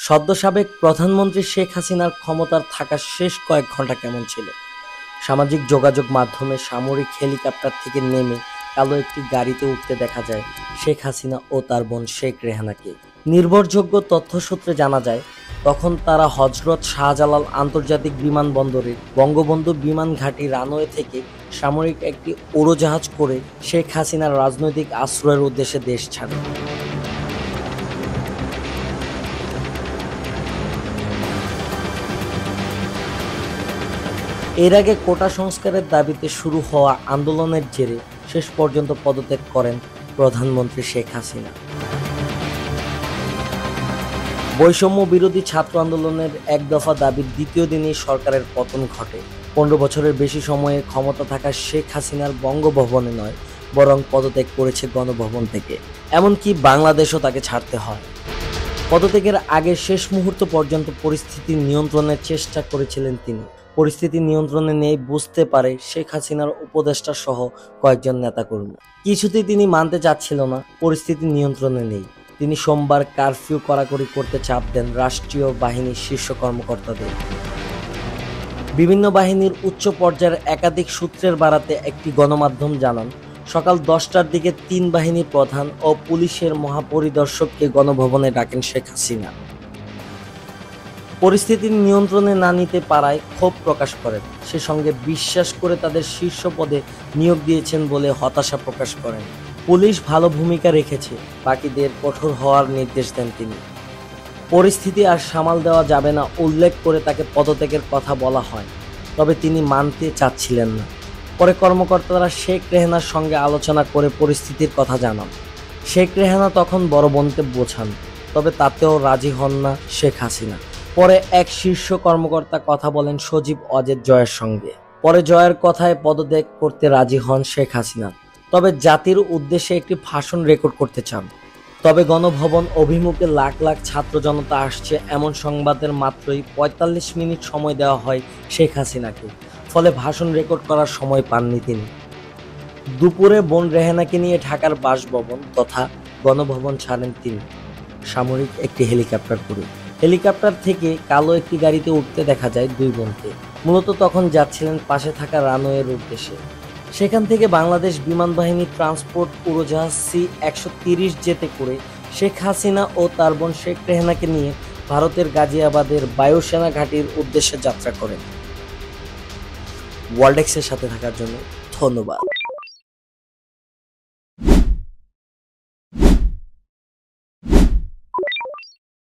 সদ্য সাবেক প্রধানমন্ত্রী শেখ হাসিনার ক্ষমতার থাকা শেষ কয়েক ঘন্টা কেমন ছিল? সামাজিক যোগাযোগ মাধ্যমে সামরিক হেলিকপ্টার থেকে নেমে কালো একটি গাড়িতে উঠতে দেখা যায় শেখ হাসিনা ও তার বোন শেখ রেহানাকে। নির্ভরযোগ্য তথ্যসূত্রে জানা যায়, তখন তারা হজরত শাহজালাল আন্তর্জাতিক বিমানবন্দরে বঙ্গবন্ধু বিমান ঘাঁটি রানওয়ে থেকে সামরিক একটি উড়োজাহাজ করে শেখ হাসিনার রাজনৈতিক আশ্রয়ের উদ্দেশ্যে দেশ ছাড়ে। এর আগে কোটা সংস্কারের দাবিতে শুরু হওয়া আন্দোলনের জেরে শেষ পর্যন্ত পদত্যাগ করেন প্রধানমন্ত্রী শেখ হাসিনা। বৈষম্য বিরোধী ছাত্র আন্দোলনের এক দফা দাবির দ্বিতীয় দিনেই সরকারের পতন ঘটে। 15 বছরের বেশি সময়ে ক্ষমতা থাকা শেখ হাসিনার বঙ্গভবনে নয়, বরং পদত্যাগ করেছে গণভবন থেকে। এমনকি বাংলাদেশও তাকে ছাড়তে হয়। পদত্যাগের আগে শেষ মুহূর্ত পর্যন্ত পরিস্থিতি নিয়ন্ত্রণের চেষ্টা করেছিলেন তিনি। পরিস্থিতি নিয়ন্ত্রণে নেই বুঝতে পারে শেখ হাসিনার উপদেষ্টা সহ কয়েকজন নেতাকর্মী। কিছুতেই তিনি মানতে চাচ্ছিল না পরিস্থিতি নিয়ন্ত্রণে নেই। তিনি সোমবার কারফিউ কড়াকড়ি করতে চাপ দেন রাষ্ট্রীয় বাহিনীর শীর্ষ কর্মকর্তাদের। বিভিন্ন বাহিনীর উচ্চ পর্যায়ের একাধিক সূত্রের বারাতে একটি গণমাধ্যম জানান, সকাল 10টার দিকে 3 বাহিনী প্রধান ও পুলিশের মহাপরিদর্শককে গণভবনে ডাকেন শেখ হাসিনা। পরিস্থিতি নিয়ন্ত্রণে না নিতে পারায় ক্ষোভ প্রকাশ করেন। সে সঙ্গে বিশ্বাস করে তাদের শীর্ষ পদে নিয়োগ দিয়েছেন বলে হতাশা প্রকাশ করেন। পুলিশ ভালো ভূমিকা রেখেছে, বাকিদের কঠোর হওয়ার নির্দেশ দেন তিনি। পরিস্থিতি আর সামাল দেওয়া যাবে না উল্লেখ করে তাকে পদত্যাগের কথা বলা হয়, তবে তিনি মানতে চাচ্ছিলেন না। পরে কর্মকর্তারা শেখ রেহানার সঙ্গে আলোচনা করে পরিস্থিতির কথা জানান। শেখ রেহানা তখন বড় বোনকে বোঝান, তবে তাতেও রাজি হন না শেখ হাসিনা। পরে এক শীর্ষ কর্মকর্তা কথা বলেন সজীব অজেদ জয়ের সঙ্গে। পরে জয়ের কথায় পদত্যাগ করতে রাজি হন শেখ হাসিনা, তবে জাতির উদ্দেশ্যে একটি ভাষণ রেকর্ড করতে চান। তবে গণভবন অভিমুখে লাখ লাখ ছাত্র জনতা আসছে এমন সংবাদের মাত্রই 45 মিনিট সময় দেওয়া হয় শেখ হাসিনাকে। ফলে ভাষণ রেকর্ড করার সময় পাননি তিনি। দুপুরে বোন রেহানাকে নিয়ে ঢাকার বাসভবন তথা গণভবন ছাড়েন তিনি সামরিক একটি হেলিকপ্টার করে। হেলিকপ্টার থেকে কালো একটি গাড়িতে উঠতে দেখা যায় 2 বোনকে। মূলত তখন যাচ্ছিলেন পাশে থাকা রানওয়ের উদ্দেশ্যে। সেখান থেকে বাংলাদেশ বিমান বাহিনীর ট্রান্সপোর্ট উড়োজাহাজ C-130 জেটে করে শেখ হাসিনা ও তার বোন শেখ রেহানাকে নিয়ে ভারতের গাজিয়াবাদের বায়ুসেনা ঘাঁটির উদ্দেশ্যে যাত্রা করেন। ওয়ার্ল্ড এক্সের সাথে থাকার জন্য ধন্যবাদ।